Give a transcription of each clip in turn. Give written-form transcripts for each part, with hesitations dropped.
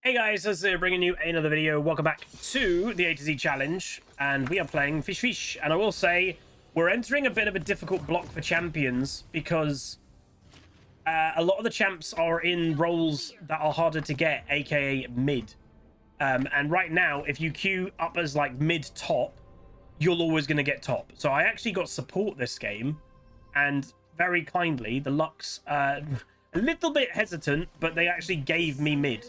Hey guys, this is bringing you another video. Welcome back to the A to Z challenge, and we are playing Fish. And I will say, we're entering a bit of a difficult block for champions because a lot of the champs are in roles that are harder to get, aka mid. And right now, if you queue up as like mid-top, you're always going to get top. So I actually got support this game, and very kindly, the Lux, a little bit hesitant, but they actually gave me mid.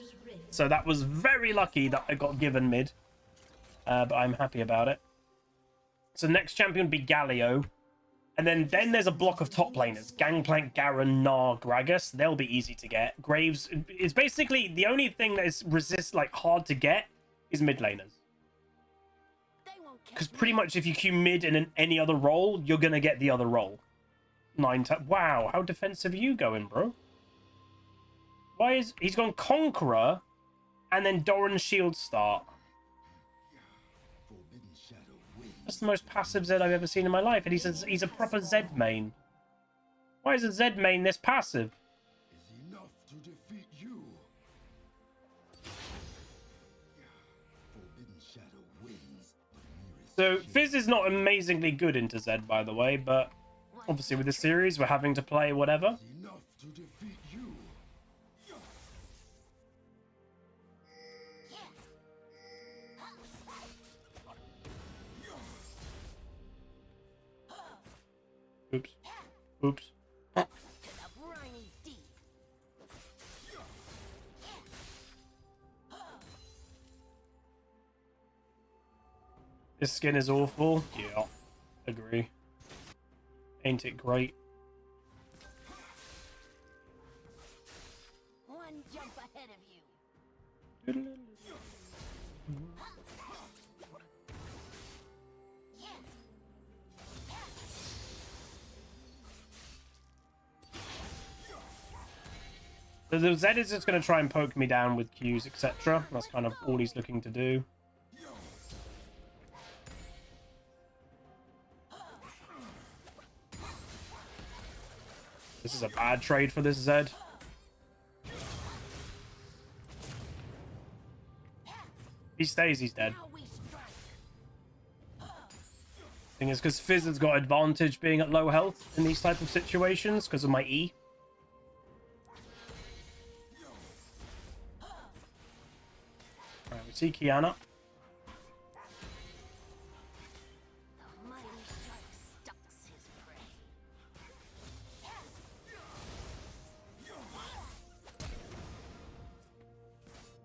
So that was very lucky that I got given mid, but I'm happy about it. So next champion would be Galio, and then there's a block of top laners: Gangplank, Garen, Gnar, Gragas. They'll be easy to get. Graves is basically the only thing that is hard to get is mid laners, because pretty much if you queue mid in any other role, you're gonna get the other role. Wow, how defensive are you going, bro? Why is he's gone Conqueror? And then Doran Shield start. That's the most passive Zed I've ever seen in my life. And he's a proper Zed main. Why is a Zed main this passive? So Fizz is not amazingly good into Zed, by the way, but obviously with this series we're having to play whatever. Oops. Oops. This skin is awful. Yeah, agree. Ain't it great? One jump ahead of you. So the Zed is just going to try and poke me down with Qs, etc. That's kind of all he's looking to do. This is a bad trade for this Zed. He stays, he's dead. Thing is, because Fizz has got advantage being at low health in these type of situations because of my E. Alright, we see Kiana.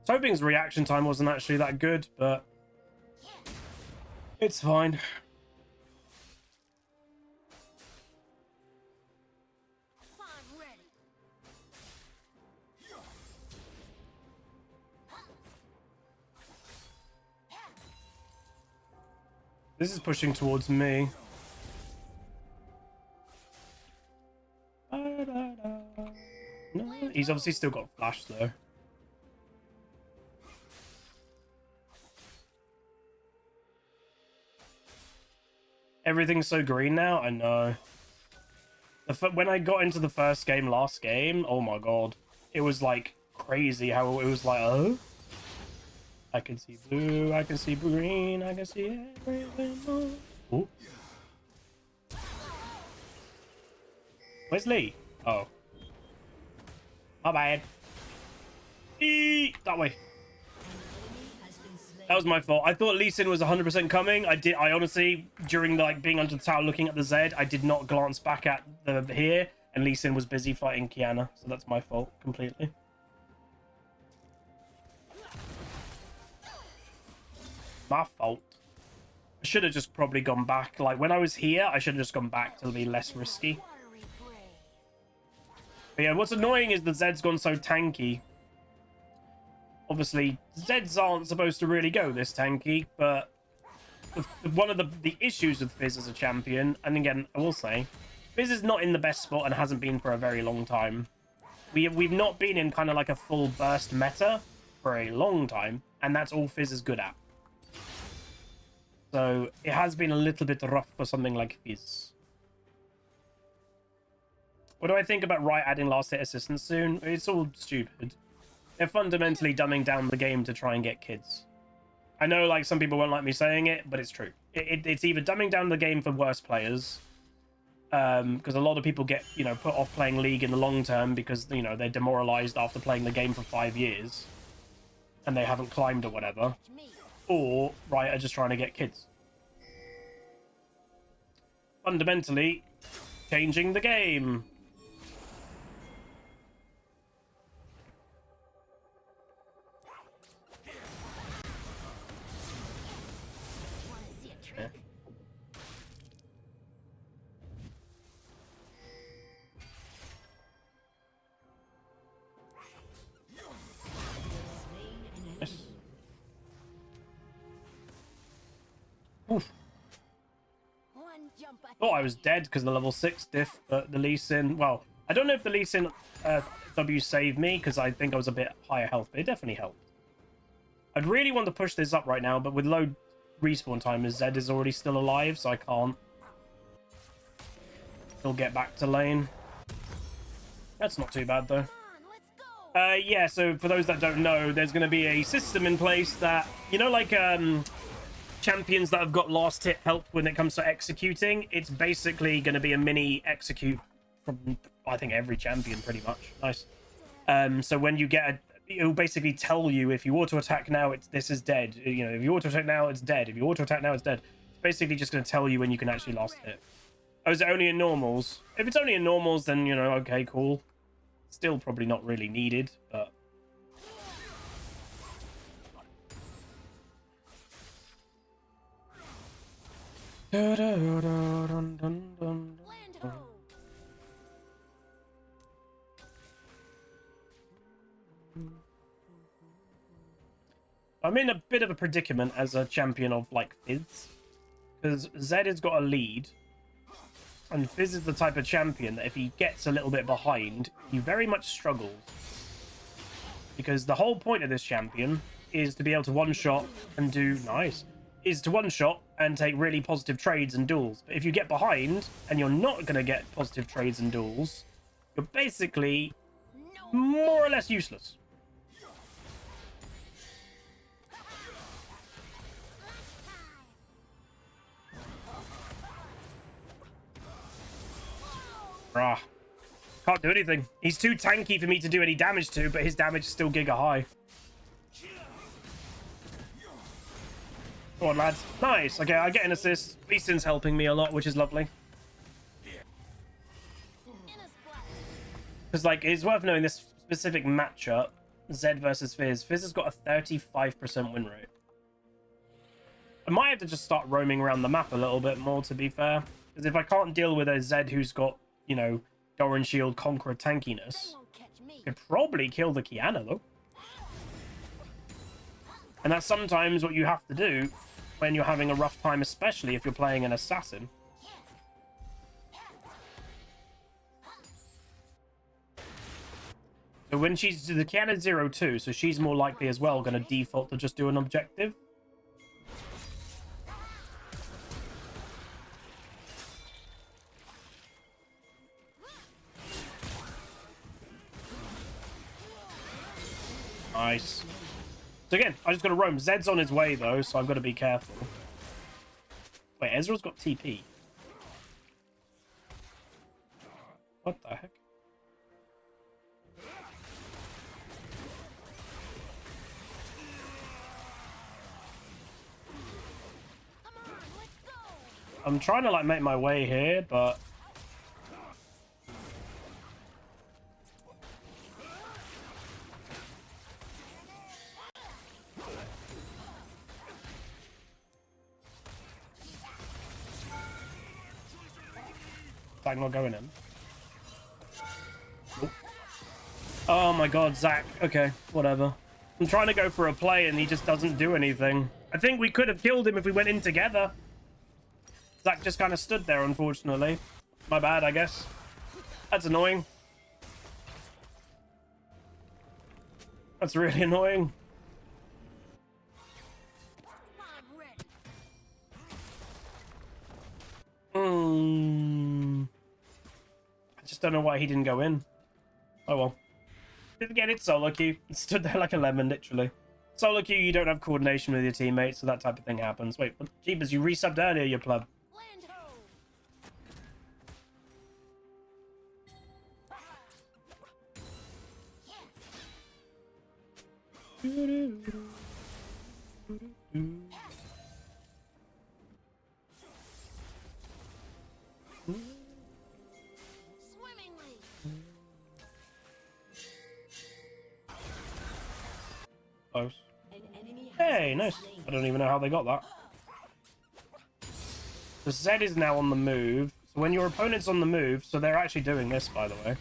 I was hoping his reaction time wasn't actually that good, but it's fine. This is pushing towards me. No, he's obviously still got flash though. Everything's so green now. I know. When I got into the first game, last game, oh my god, it was like crazy how it was like, oh, I can see blue, I can see green, I can see everything. Ooh. Where's Lee? Oh, my bad. That way. That was my fault. I thought Lee Sin was 100% coming. I honestly, during like being under the tower looking at the Zed, I did not glance back at the here, and Lee Sin was busy fighting Kiana, so that's my fault completely. My fault. I should have just probably gone back. Like when I was here, I should have just gone back to be less risky. But yeah, what's annoying is the Zed's gone so tanky. Obviously, Zeds aren't supposed to really go this tanky, but one of the issues with Fizz as a champion, and again, I will say, Fizz is not in the best spot and hasn't been for a very long time. We've not been in kind of like a full burst meta for a long time, and that's all Fizz is good at. So it has been a little bit rough for something like Fizz. What do I think about Riot adding last hit assistance soon? It's all stupid. They're fundamentally dumbing down the game to try and get kids. I know, like, some people won't like me saying it, but it's true. It's either dumbing down the game for worse players, because a lot of people get, you know, put off playing League in the long term because, you know, they're demoralized after playing the game for 5 years and they haven't climbed or whatever, or Riot are just trying to get kids. Fundamentally changing the game. Oof. Thought I was dead because of the level 6 diff, but the Lee Sin... Well, I don't know if the Lee Sin W saved me because I think I was a bit higher health, but it definitely helped. I'd really want to push this up right now, but with low respawn time, Zed is already still alive, so I can't. He'll get back to lane. That's not too bad, though. Yeah, so for those that don't know, there's going to be a system in place that, you know, like champions that have got last hit help when it comes to executing. It's basically going to be a mini execute from, I think, every champion pretty much. Nice. So when you get it'll basically tell you if you auto attack now, this is dead. You know, if you auto attack now, it's dead. If you auto attack now, it's dead. It's basically just going to tell you when you can actually last hit. Oh, is it only in normals? If it's only in normals, then, you know, okay, cool. Still probably not really needed, but... I'm in a bit of a predicament as a champion of, like, Fizz. Because Zed has got a lead. And Fizz is the type of champion that if he gets a little bit behind, he very much struggles. Because the whole point of this champion is to be able to one-shot and do... Nice. Is to one-shot and take really positive trades and duels. But if you get behind and you're not going to get positive trades and duels, you're basically more or less useless. Rah. Can't do anything. He's too tanky for me to do any damage to, but his damage is still giga high. Come on, lads. Nice. Okay, I get an assist. Lee Sin's helping me a lot, which is lovely. Because, like, it's worth knowing this specific matchup, Zed versus Fizz. Fizz has got a 35% win rate. I might have to just start roaming around the map a little bit more, to be fair. Because if I can't deal with a Zed who's got, you know, Doran Shield Conqueror tankiness, could probably kill the Kiana, though. And that's sometimes what you have to do when you're having a rough time, especially if you're playing an assassin. So when she's the Kiana 0-2, so she's more likely as well going to default to just do an objective. Nice. So again, I just got to roam. Zed's on his way, though, so I've got to be careful. Wait, Ezreal's got TP. What the heck? I'm trying to, like, make my way here, but... I'm not going in. Nope. Oh my god, Zach. Okay, whatever. I'm trying to go for a play and he just doesn't do anything. I think we could have killed him if we went in together. Zach just kind of stood there, unfortunately. My bad, I guess. That's annoying. That's really annoying. I just don't know why he didn't go in. Oh well. Again, it's solo queue. It stood there like a lemon, literally. Solo queue, you don't have coordination with your teammates, so that type of thing happens. Wait, what? Jeebus, you resubbed earlier, you pleb. Land ho! Swimmingly! Close. An enemy has Hey, been nice. slain. I don't even know how they got that. The Zed is now on the move. So when your opponent's on the move, so they're actually doing this, by the way.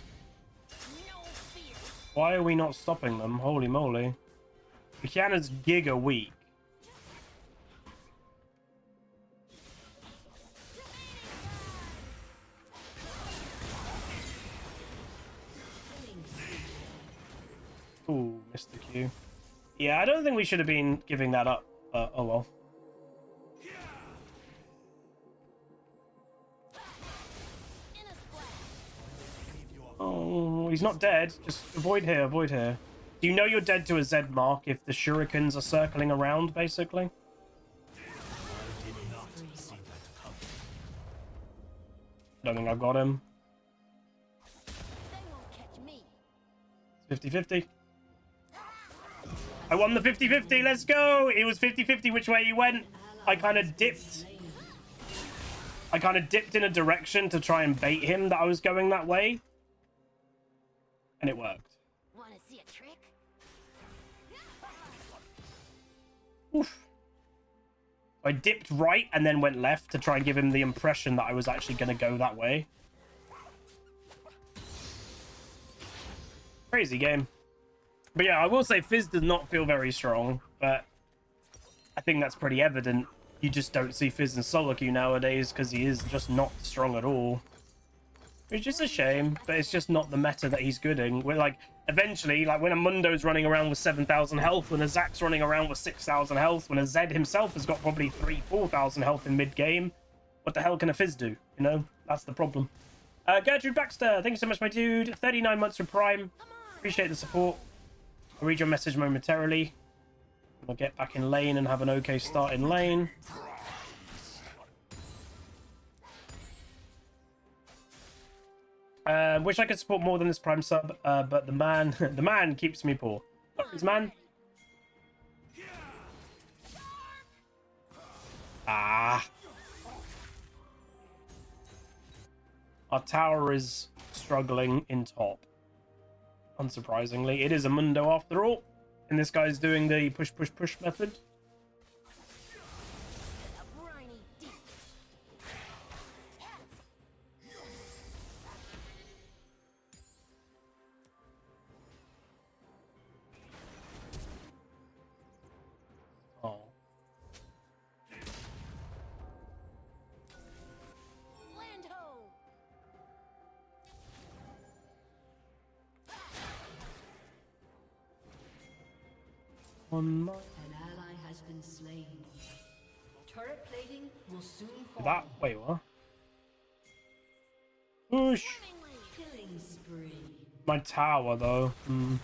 No fear! Why are we not stopping them? Holy moly. Kiana's giga weak. Ooh, missed the Q. Yeah, I don't think we should have been giving that up. Oh well. In a splash! Oh, he's not dead. Just avoid here, avoid here. Do you know you're dead to a Z mark if the shurikens are circling around, basically? Don't think I've got him. They won't catch me! 50-50. I won the 50-50, let's go! It was 50-50 which way you went. I kind of dipped in a direction to try and bait him that I was going that way. And it worked. Wanna see a trick? Oof. I dipped right and then went left to try and give him the impression that I was actually going to go that way. Crazy game. But yeah, I will say Fizz does not feel very strong, but I think that's pretty evident. You just don't see Fizz in solo queue nowadays because he is just not strong at all. Which is a shame, but it's just not the meta that he's good in. We're like, eventually, like when a Mundo's running around with 7,000 health, when a Zack's running around with 6,000 health, when a Zed himself has got probably 4,000 health in mid-game, what the hell can a Fizz do? You know, that's the problem. Gertrude Baxter, thank you so much, my dude. 39 months with Prime. Appreciate the support. I'll read your message momentarily. We'll get back in lane and have an okay start in lane. Wish I could support more than this Prime sub, but the man keeps me poor. His man. Ah. Our tower is struggling in top. Unsurprisingly, it is a Mundo after all, and this guy's doing the push, push, push method. A briny deep! Oh. Land ho! On my... An ally has been slain. Turret plating will soon fall. That... Wait, what? Push! Swimmingly! Killing spree. My tower, though. Hmm.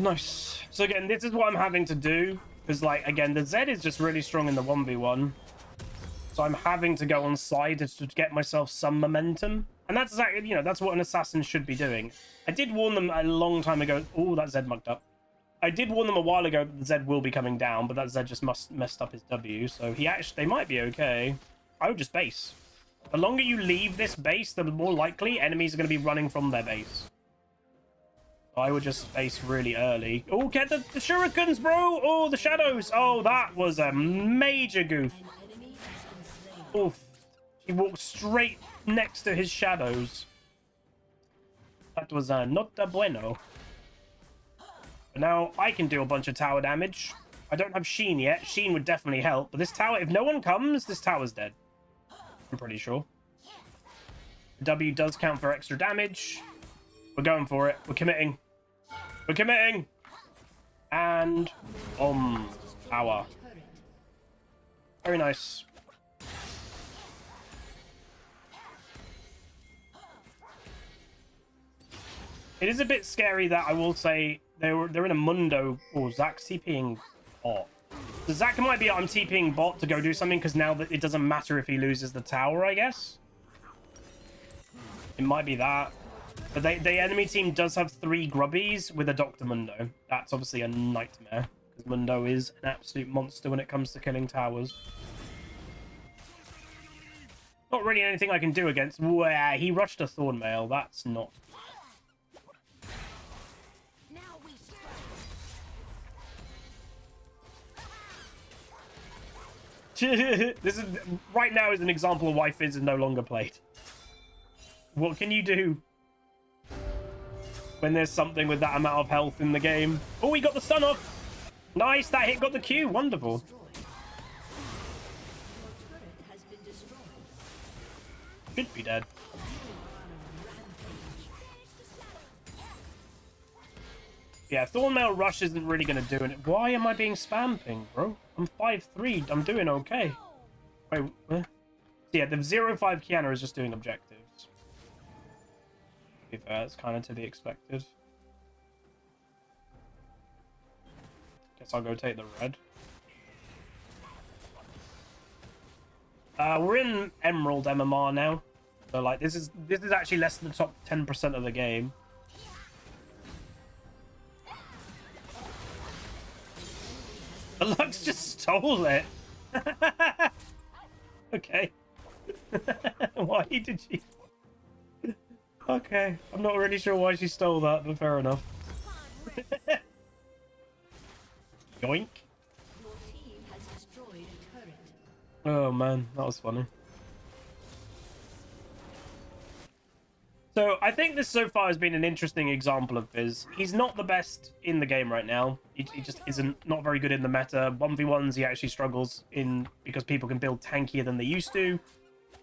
Nice. So again, this is what I'm having to do. Because, like, again, the Zed is just really strong in the 1v1. So I'm having to go on side to get myself some momentum. And that's exactly, you know, that's what an assassin should be doing. I did warn them a long time ago. Oh, that Zed mucked up. I did warn them a while ago that the Zed will be coming down, but that Zed just messed up his W. So they might be okay. I would just base. The longer you leave this base, the more likely enemies are going to be running from their base. I would just base really early. Oh, get the shurikens, bro! Oh, the shadows! Oh, that was a major goof. An enemy has been slain. Oof. He walked straight next to his shadows. That was not bueno. But now I can do a bunch of tower damage. I don't have Sheen yet. Sheen would definitely help. But this tower, if no one comes, this tower's dead. I'm pretty sure. W does count for extra damage. We're going for it. We're committing. We're committing. And power. Very nice. It is a bit scary that I will say they're in a Mundo. Oh, Zach's TPing bot. So Zach might be I'm TPing bot to go do something because now that it doesn't matter if he loses the tower, I guess. It might be that. But the enemy team does have 3 grubbies with a Dr. Mundo. That's obviously a nightmare because Mundo is an absolute monster when it comes to killing towers. Not really anything I can do against. Where he rushed a Thornmail. That's not. Now we This is right now is an example of why Fizz is no longer played. What can you do when there's something with that amount of health in the game? Oh, he got the stun off. Nice, that hit got the Q. Wonderful. Should be dead. Yeah, Thornmail Rush isn't really going to do it. Why am I being spam pinged, bro? I'm 5'3". I'm doing okay. Wait, yeah, the 0-5 Kiana is just doing objectives. To be fair, it's kind of to be expected. Guess I'll go take the red. We're in Emerald MMR now. So, like, this is actually less than the top 10% of the game. The Lux just stole it. Okay. Why did she? Okay, I'm not really sure why she stole that, but fair enough. Yoink. Your team has destroyed a turret. Oh man, that was funny. So I think this so far has been an interesting example of Fizz. He's not the best in the game right now. He just isn't not very good in the meta. 1v1s he actually struggles in because people can build tankier than they used to.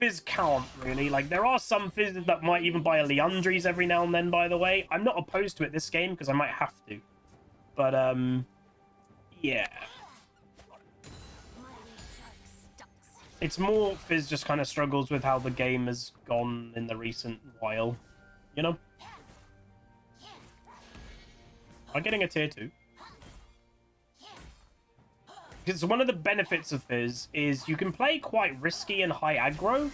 Fizz can't really. Like there are some Fizzes that might even buy a Leandries every now and then, by the way. I'm not opposed to it this game because I might have to. But yeah. It's more Fizz just kind of struggles with how the game has gone in the recent while, you know? I'm getting a tier 2. Because one of the benefits of Fizz is you can play quite risky and high aggro.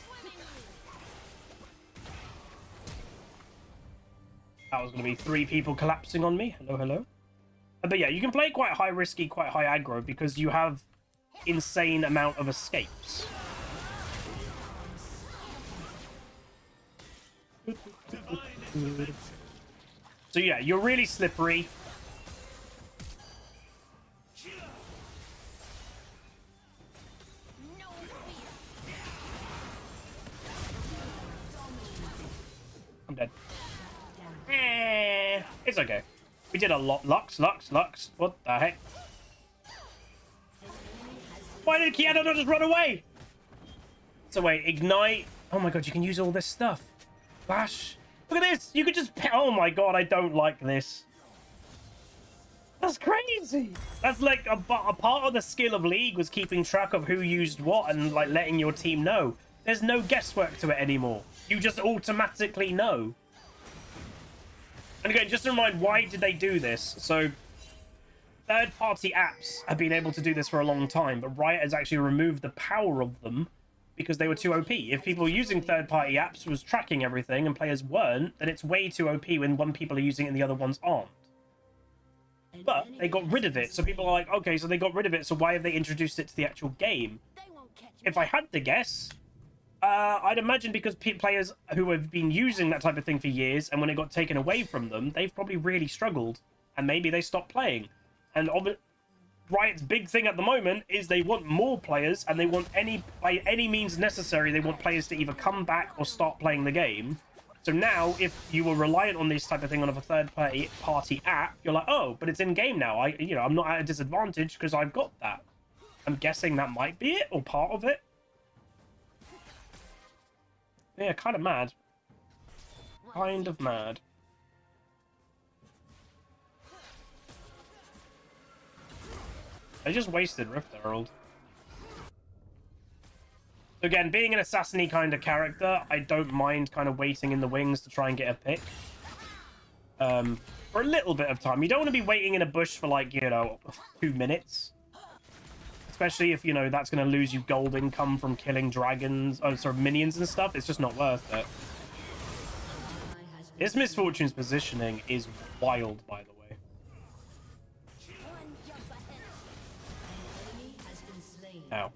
That was going to be 3 people collapsing on me. Hello, hello. But yeah, you can play quite high risky, quite high aggro because you have insane amount of escapes. So yeah, you're really slippery. I'm dead. It's okay. We did a lot. Lux. What the heck? Why did Kiana not just run away? So wait, ignite. Oh my god, you can use all this stuff. Flash. Look at this. You could just... Oh my god, I don't like this. That's crazy. That's like a part of the skill of League was keeping track of who used what and like letting your team know. There's no guesswork to it anymore. You just automatically know. And again, just to remind, why did they do this? So third-party apps have been able to do this for a long time, but Riot has actually removed the power of them because they were too OP. If people using third-party apps was tracking everything and players weren't, then it's way too OP when one people are using it and the other ones aren't. But they got rid of it, so people are like, okay, so they got rid of it, so why have they introduced it to the actual game? If I had to guess, I'd imagine because players who have been using that type of thing for years, and when it got taken away from them, they've probably really struggled, and maybe they stopped playing. And Riot's big thing at the moment is they want more players, and they want by any means necessary, they want players to either come back or start playing the game. So now, if you were reliant on this type of thing on a third-party app, you're like, oh, but it's in-game now. I'm not at a disadvantage because I've got that. I'm guessing that might be it, or part of it. Yeah, kind of mad. Kind of mad. I just wasted Rift Herald. So again, being an assassin-y kind of character, I don't mind kind of waiting in the wings to try and get a pick. For a little bit of time. You don't want to be waiting in a bush for, like, you know, 2 minutes. Especially if, you know, that's going to lose you gold income from killing dragons, oh, sorry, minions and stuff. It's just not worth it. This Misfortune's positioning is wild, by the way. One jump ahead. An enemy has been slain. Ow.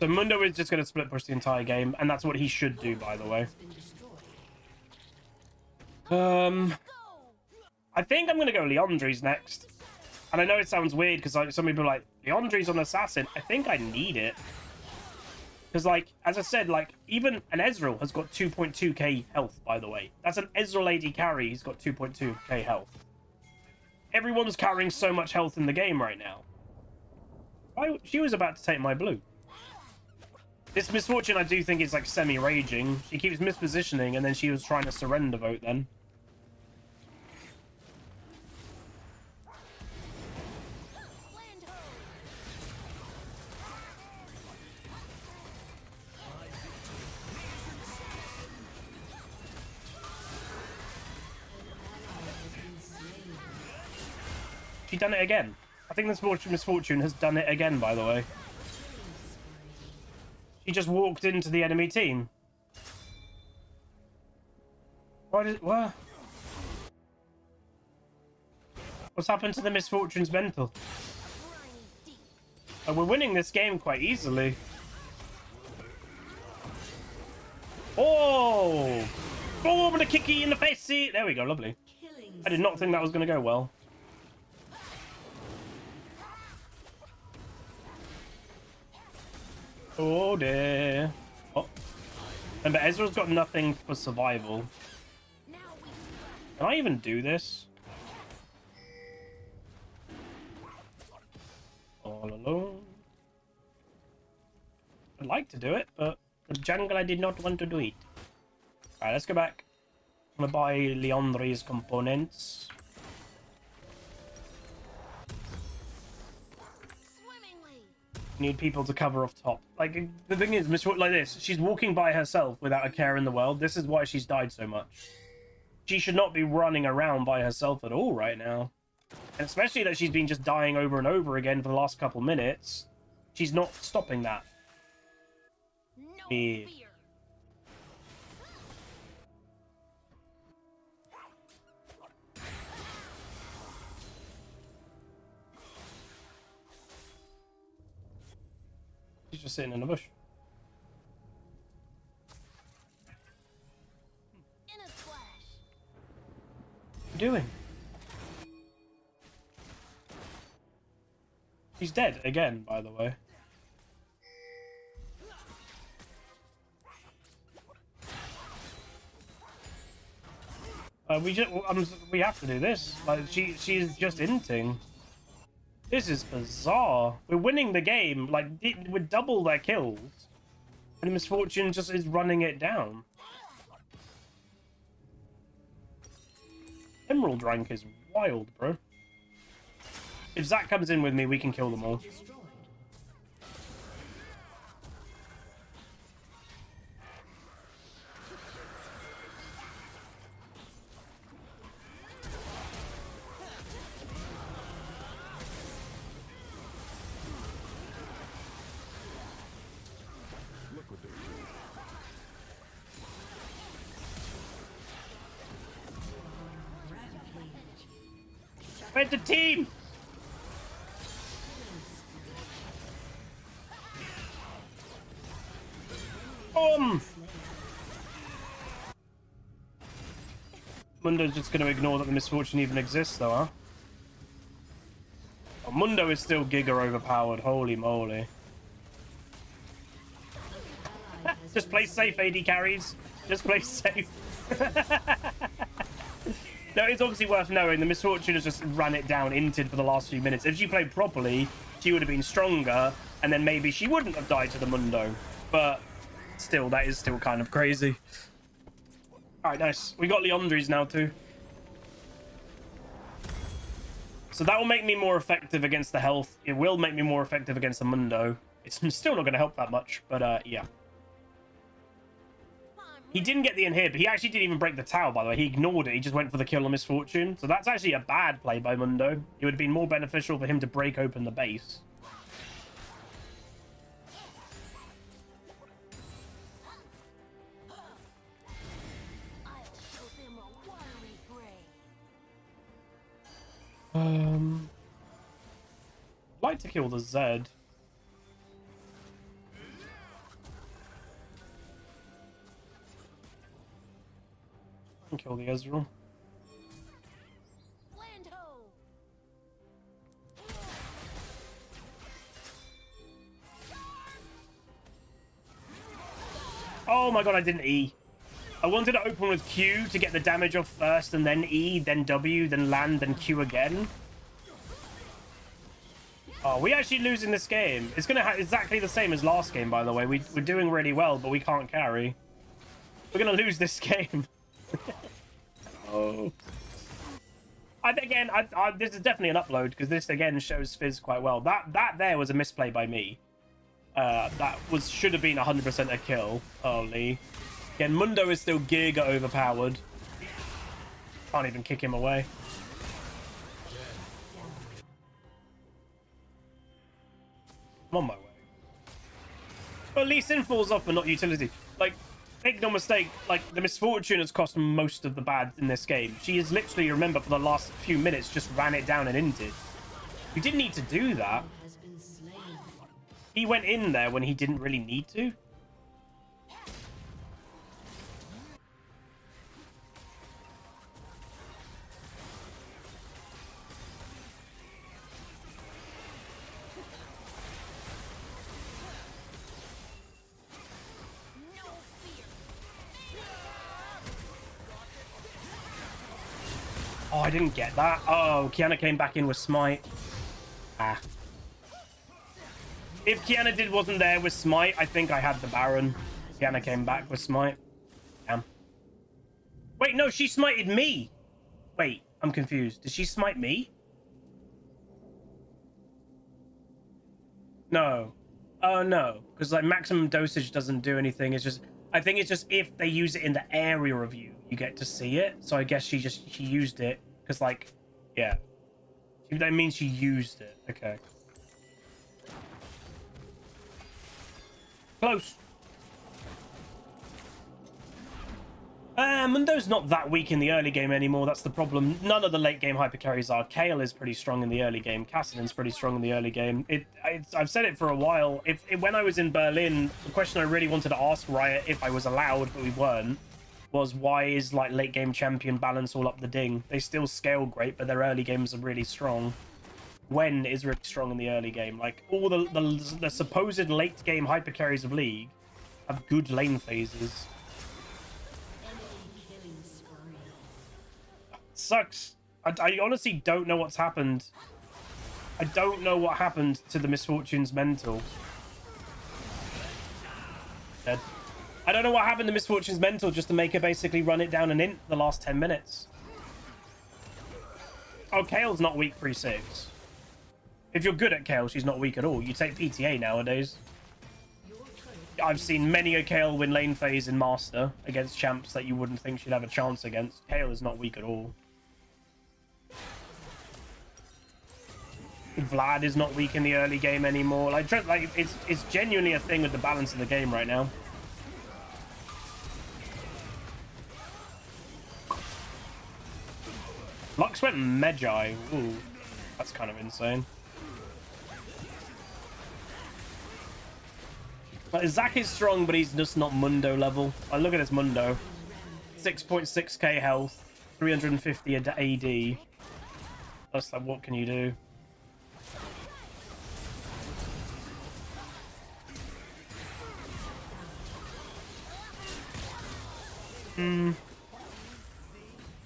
So Mundo is just going to split push the entire game, and that's what he should do, by the way. I think I'm going to go Leandri's next. And I know it sounds weird, because like, some people are like, Leandri's on Assassin. I think I need it. Because, like, as I said, like, even an Ezreal has got 2.2k health, by the way. That's an Ezreal AD carry. He's got 2.2k health. Everyone's carrying so much health in the game right now. She was about to take my blue. This Misfortune, I do think, is like semi-raging. She keeps mispositioning, and then she was trying to surrender vote then. Land ho. She done it again. I think this Misfortune has done it again, by the way. She just walked into the enemy team. What? What's happened to the Misfortune's mental? Briny deep. We're winning this game quite easily. Oh! Oh, I'm gonna kick you in the face. See? There we go, lovely. I did not think that was gonna go well. Oh dear. Oh. Remember, Ezreal's got nothing for survival. Now we Can I even do this? All alone. I'd like to do it, but the jungle I did not want to do it. Alright, let's go back. I'm gonna buy Leandri's components. swimmingly. Need people to cover off top. Like, the thing is, like this, she's walking by herself without a care in the world. This is why she's died so much. She should not be running around by herself at all right now. And especially that she's been just dying over and over again for the last couple minutes. She's not stopping that. No Yeah. fear. She's just sitting in a bush. In a splash. What are you doing? She's dead again, by the way. We have to do this. Like she's just inting. This is bizarre. We're winning the game. Like with double their kills, and Misfortune just is running it down. Emerald rank is wild, bro. If Zach comes in with me, we can kill them all. Where's the team? Mundo's just going to ignore that the Misfortune even exists, though, huh? Oh, Mundo is still giga overpowered. Holy moly. Just play safe, AD carries. Just play safe. No, it's obviously worth knowing the Misfortune has just run it down inted for the last few minutes. If she played properly, she would have been stronger, and then maybe she wouldn't have died to the Mundo. But still, that is still kind of crazy. All right, nice. We got Leandri's now too. So that will make me more effective against the health. It will make me more effective against the Mundo. It's still not going to help that much, but yeah. He didn't get the inhib. He actually didn't even break the tower, by the way. He ignored it. He just went for the kill on Misfortune. So that's actually a bad play by Mundo. It would have been more beneficial for him to break open the base. I'll show them a watery grave. I'd like to kill the Zed. And kill the Ezreal. Land ho! Oh my god, I didn't E. I wanted to open with Q to get the damage off first, and then E, then W, then land, then Q again. Oh, we actually losing this game. It's going to have exactly the same as last game, by the way. We're doing really well, but we can't carry. We're going to lose this game. Oh. Again, this is definitely an upload, because this, again, shows Fizz quite well. That there was a misplay by me. That should have been 100% a kill. Holy. Again, Mundo is still giga overpowered. Can't even kick him away. I'm on my way. But at least Sin falls off, but not utility. Like, make no mistake, like, the Misfortune has cost most of the bad in this game. She is literally, remember, for the last few minutes, just ran it down and ended. You didn't need to do that. He went in there when he didn't really need to. Oh, I didn't get that. Oh, Kiana came back in with Smite. Ah. If Kiana wasn't there with Smite, I think I had the Baron. Kiana came back with Smite. Damn. Wait, no, she smited me. Wait, I'm confused. Did she smite me? No. Oh, no. Because, like, maximum dosage doesn't do anything. It's just... I think it's just if they use it in the area of you, you get to see it. So I guess she used it. Because, like, yeah. That means she used it. Okay. Close. Mundo's not that weak in the early game anymore. That's the problem. None of the late game hyper carries are. Kayle is pretty strong in the early game. Kassadin's pretty strong in the early game. I've said it for a while. When I was in Berlin, the question I really wanted to ask Riot, if I was allowed, but we weren't, was why is like late game champion balance all up the ding? They still scale great, but their early games are really strong. Wen is really strong in the early game. Like all the supposed late game hyper carries of League have good lane phases. Sucks. I honestly don't know what's happened. I don't know what happened to the Misfortune's mental. Dead. I don't know what happened to Misfortune's mental just to make her basically run it down and in the last 10 minutes. Oh, Kale's not weak 3-6. If you're good at Kayle, she's not weak at all. You take PTA nowadays. I've seen many a Kayle win lane phase in Master against champs that you wouldn't think she'd have a chance against. Kayle is not weak at all. Vlad is not weak in the early game anymore. Like it's genuinely a thing with the balance of the game right now. Lux went Magi. Ooh, that's kind of insane. Like, Zac is strong, but he's just not Mundo level. Like, look at this Mundo. 6.6k health, 350 AD. That's like, what can you do?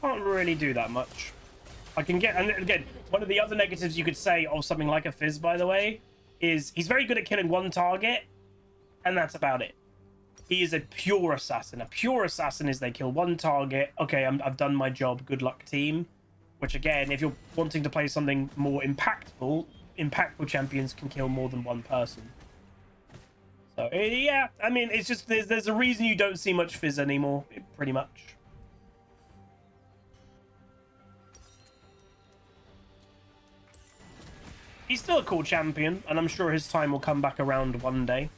Can't really do that much. I can get, and again, one of the other negatives you could say of something like a Fizz, by the way, is he's very good at killing one target, and that's about it. He is a pure assassin. A pure assassin is they kill one target. Okay, I've done my job. Good luck, team. Which, again, if you're wanting to play something more impactful champions can kill more than one person. So, yeah, I mean, it's just, there's a reason you don't see much Fizz anymore, pretty much. He's still a cool champion, and I'm sure his time will come back around one day.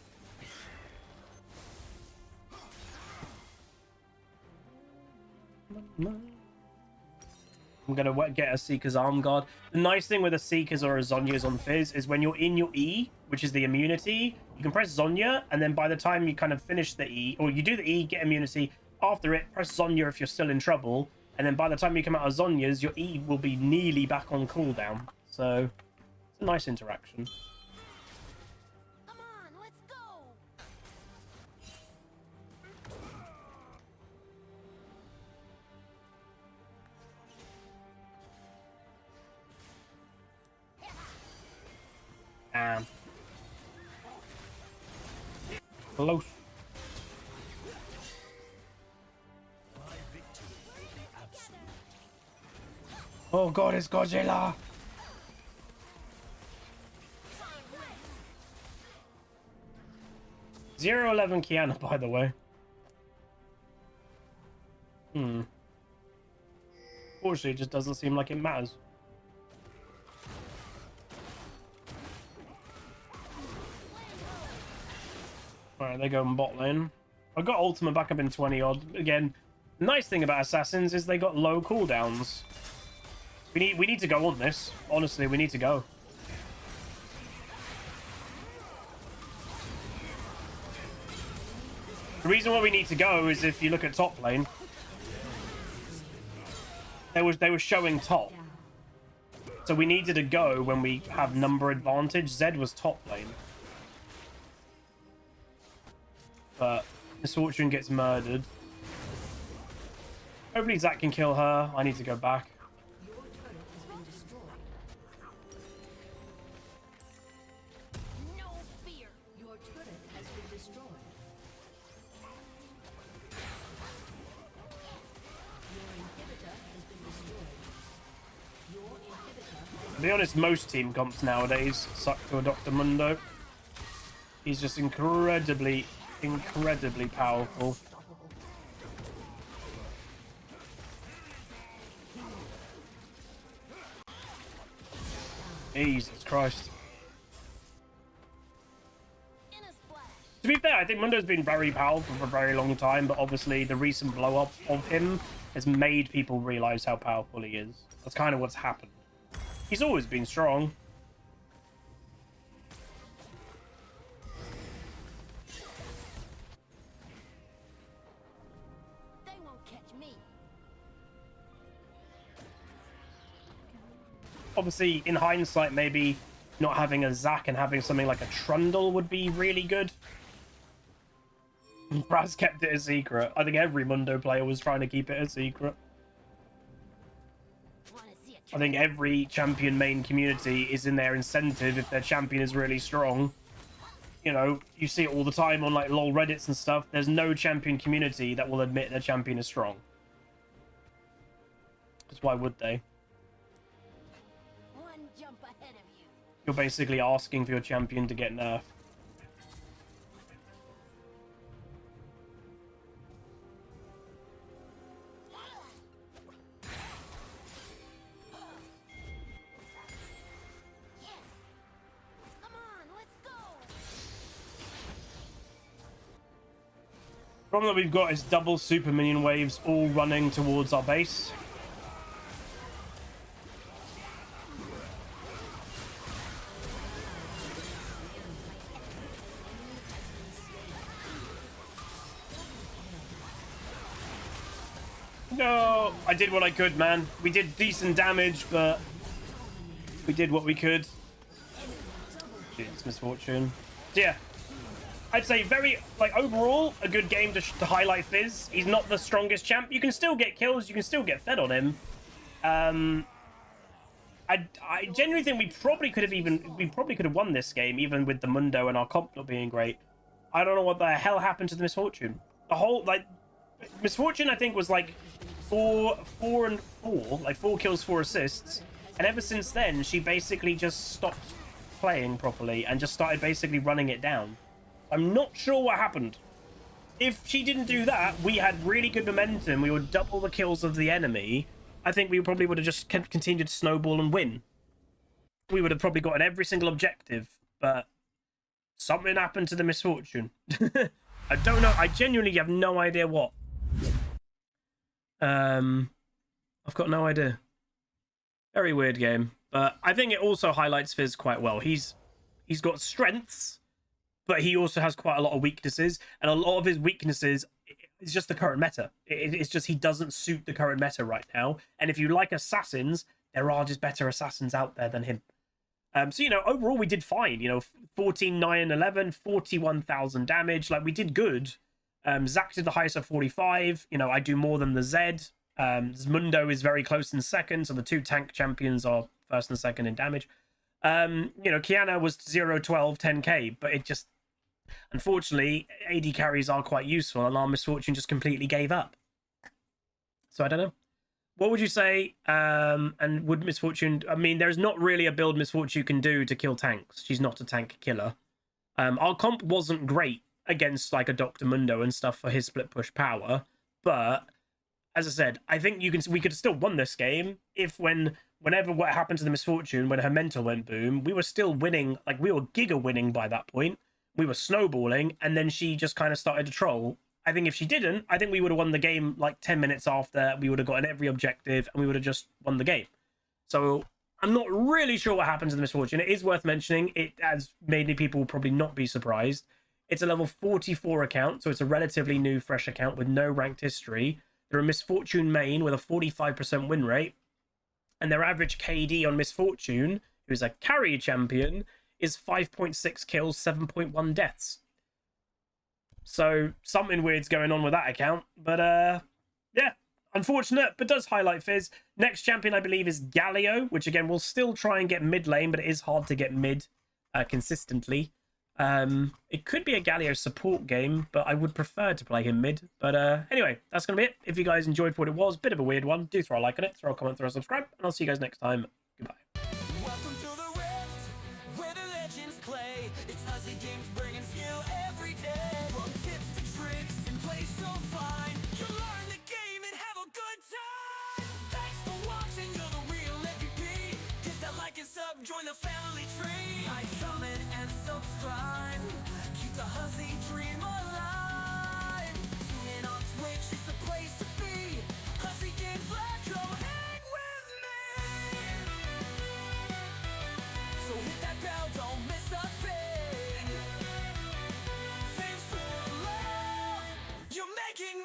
I'm gonna get a Seeker's Arm Guard. The nice thing with a Seeker's or a Zhonya's on Fizz is when you're in your E, which is the immunity, you can press Zhonya, and then by the time you kind of finish the E, or you do the E, get immunity, after it, press Zhonya if you're still in trouble, and then by the time you come out of Zhonya's, your E will be nearly back on cooldown. So, it's a nice interaction. Come on, let's go. Close. Oh god, it's Godzilla! 011 Kiana, by the way. Fortunately, it just doesn't seem like it matters. Alright, they're going bot lane. I got ultimate back up in 20 odd. Again, the nice thing about assassins is they got low cooldowns. We need to go on this. Honestly, we need to go. The reason why we need to go is if you look at top lane, they were showing top. So we needed to go when we have number advantage. Zed was top lane. But Misfortune gets murdered. Hopefully Zac can kill her. I need to go back. Your turret has been destroyed. No fear. Your turret has been destroyed. Your inhibitor has been destroyed. Your inhibitor has To be honest, most team comps nowadays suck to a Dr. Mundo. He's just incredibly powerful. Jesus Christ. In a splash. To be fair, I think Mundo's been very powerful for a very long time, but obviously the recent blow up of him has made people realize how powerful he is. That's kind of what's happened. He's always been strong. They won't catch me. Obviously, in hindsight, maybe not having a Zac and having something like a Trundle would be really good. Braz kept it a secret. I think every Mundo player was trying to keep it a secret. Wanna see a I think every champion main community is in their incentive if their champion is really strong. You know, you see it all the time on like LOL Reddits and stuff. There's no champion community that will admit their champion is strong. Because why would they? one jump ahead of you. You're basically asking for your champion to get nerfed. Come on, let's go. The problem that we've got is double super minion waves all running towards our base. No, I did what I could, man. We did decent damage, but we did what we could. Dude, it's Misfortune. So yeah, I'd say very, like, overall, a good game to highlight Fizz. He's not the strongest champ. You can still get kills. You can still get fed on him. I genuinely think we probably could have won this game, even with the Mundo and our comp not being great. I don't know what the hell happened to the Misfortune. The whole, like, Misfortune, I think, was, like, 4 and 4. Like, 4 kills, 4 assists. And ever since then, she basically just stopped playing properly and just started basically running it down. I'm not sure what happened. If she didn't do that, we had really good momentum. We would double the kills of the enemy. I think we probably would have just continued to snowball and win. We would have probably gotten every single objective, but something happened to the Misfortune. I don't know. I genuinely have no idea what. I've got no idea. Very weird game, but I think it also highlights Fizz quite well. He's got strengths, but he also has quite a lot of weaknesses, and a lot of his weaknesses is just the current meta. It's just he doesn't suit the current meta right now. And if you like assassins, there are just better assassins out there than him. So, you know, overall we did fine. You know, 14, 9, 11, 41,000 damage. Like, we did good. Zac did the highest of 45. You know, I do more than the Zed. Mundo is very close in second, so the 2 tank champions are first and second in damage. You know, Kiana was 0, 12, 10k, but it just, unfortunately, AD carries are quite useful, and our Misfortune just completely gave up. So I don't know. What would you say? And would Misfortune, I mean, there's not really a build Misfortune can do to kill tanks. She's not a tank killer. Our comp wasn't great against, like, a Dr. Mundo and stuff for his split push power, but as I said, I think we could have still won this game if whenever what happened to the Misfortune, when her mental went boom, we were still winning. Like, we were giga winning by that point. We were snowballing, and then she just kind of started to troll. I think if she didn't, I think we would have won the game like 10 minutes after. We would have gotten every objective, and we would have just won the game. So I'm not really sure what happened to the Misfortune. It is worth mentioning. It, as many people will probably not be surprised, it's a level 44 account, so it's a relatively new, fresh account with no ranked history. They're a Misfortune main with a 45% win rate, and their average KD on Misfortune, who's a carry champion, is 5.6 kills, 7.1 deaths. So something weird's going on with that account, but yeah, unfortunate, but does highlight Fizz. Next champion, I believe, is Galio, which again, we'll still try and get mid lane, but it is hard to get mid consistently. It could be a Galio support game, but I would prefer to play him mid. But anyway, that's going to be it. If you guys enjoyed what it was, bit of a weird one, do throw a like on it, throw a comment, throw a subscribe, and I'll see you guys next time. Goodbye. Welcome to the Rift, where the legends play. It's Aussie games bringing skill every day. From tips to tricks and play so fine, you'll learn the game and have a good time. Thanks for watching, you're the real MVP. Hit that like and sub, join the family tree. Like, comment, and subscribe. Keep the Aussie dream alive. Tune in on Twitch, it's the place to be. Aussie games, let's go hang with me. So hit that bell, don't miss a thing. Thanks for love, you're making